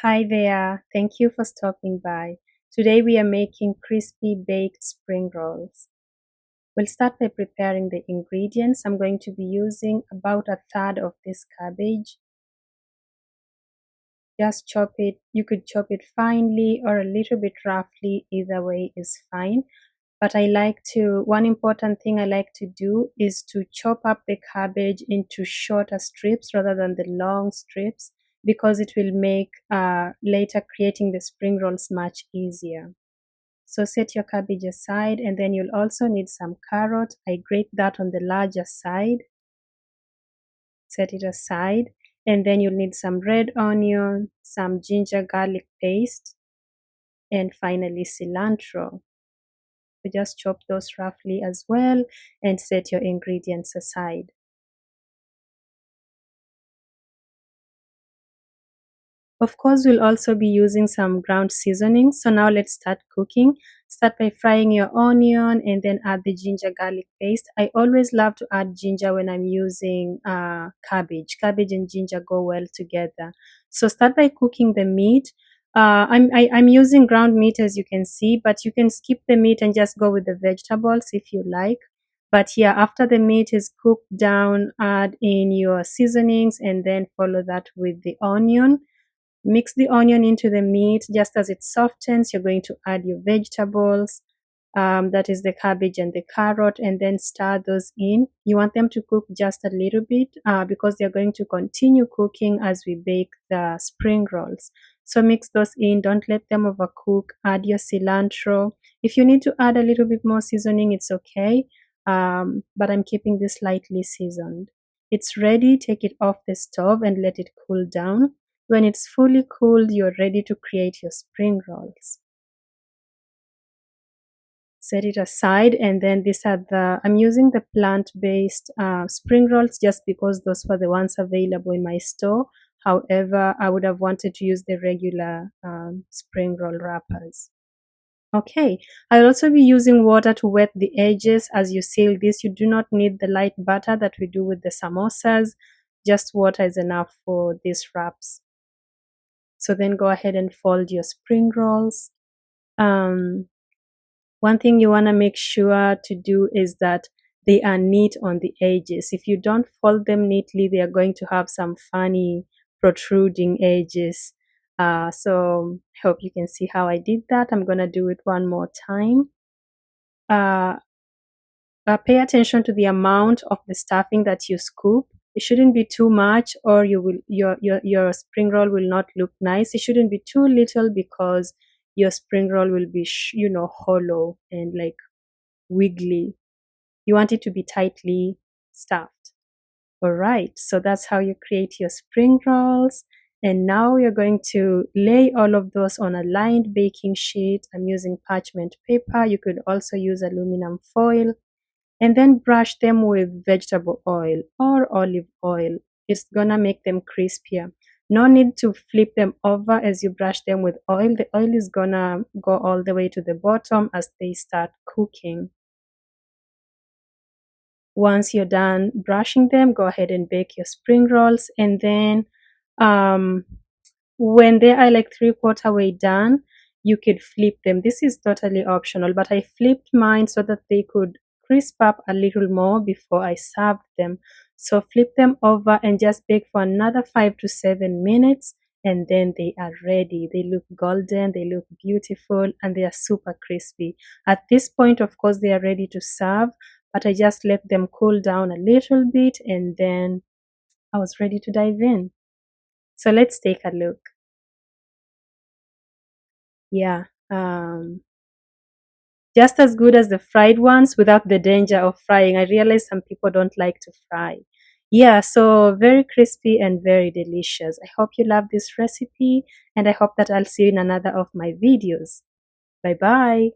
Hi there, thank you for stopping by. Today we are making crispy baked spring rolls. We'll start by preparing the ingredients. I'm going to be using about a third of this cabbage. Just chop it. You could chop it finely or a little bit roughly, either way is fine. But one important thing I like to do is to chop up the cabbage into shorter strips rather than the long strips because it will make later creating the spring rolls much easier. So set your cabbage aside, and then you'll also need some carrot. I grate that on the larger side. Set it aside. And then you'll need some red onion, some ginger garlic paste, and finally cilantro. So just chop those roughly as well and set your ingredients aside. Of course, we'll also be using some ground seasoning. So now let's start cooking. Start by frying your onion and then add the ginger garlic paste. I always love to add ginger when I'm using cabbage. Cabbage and ginger go well together. So start by cooking the meat. I'm using ground meat as you can see, but you can skip the meat and just go with the vegetables if you like. But yeah, after the meat is cooked down, add in your seasonings and then follow that with the onion. Mix the onion into the meat. Just as it softens, you're going to add your vegetables, that is the cabbage and the carrot, and then stir those in. You want them to cook just a little bit because they're going to continue cooking as we bake the spring rolls. So mix those in, don't let them overcook. Add your cilantro. If you need to add a little bit more seasoning, it's okay, but I'm keeping this lightly seasoned. It's ready. Take it off the stove and let it cool down. When it's fully cooled, you're ready to create your spring rolls. Set it aside, and then I'm using the plant-based spring rolls just because those were the ones available in my store. However, I would have wanted to use the regular spring roll wrappers. Okay, I'll also be using water to wet the edges as you seal this. You do not need the light butter that we do with the samosas. Just water is enough for these wraps. So then go ahead and fold your spring rolls. One thing you want to make sure to do is that they are neat on the edges. If you don't fold them neatly, they are going to have some funny protruding edges. So I hope you can see how I did that. I'm going to do it one more time. Pay attention to the amount of the stuffing that you scoop. It shouldn't be too much or your spring roll will not look nice. It shouldn't be too little because your spring roll will be hollow and like wiggly. You want it to be tightly stuffed. All right, so that's how you create your spring rolls. And now you're going to lay all of those on a lined baking sheet. I'm using parchment paper. You could also use aluminum foil. And then brush them with vegetable oil or olive oil. It's gonna make them crispier. No need to flip them over as you brush them with oil. The oil is gonna go all the way to the bottom as they start cooking. Once you're done brushing them, go ahead and bake your spring rolls. And then when they are like 3/4 way done, you could flip them. This is totally optional, but I flipped mine so that they could crisp up a little more before I served them. So flip them over and just bake for another 5 to 7 minutes, and then they are ready. They look golden, they look beautiful, and they are super crispy. At this point, of course, they are ready to serve, but I just let them cool down a little bit, and then I was ready to dive in. So let's take a look. Yeah, just as good as the fried ones without the danger of frying. I realize some people don't like to fry. Yeah, so very crispy and very delicious. I hope you love this recipe, and I hope that I'll see you in another of my videos. Bye bye.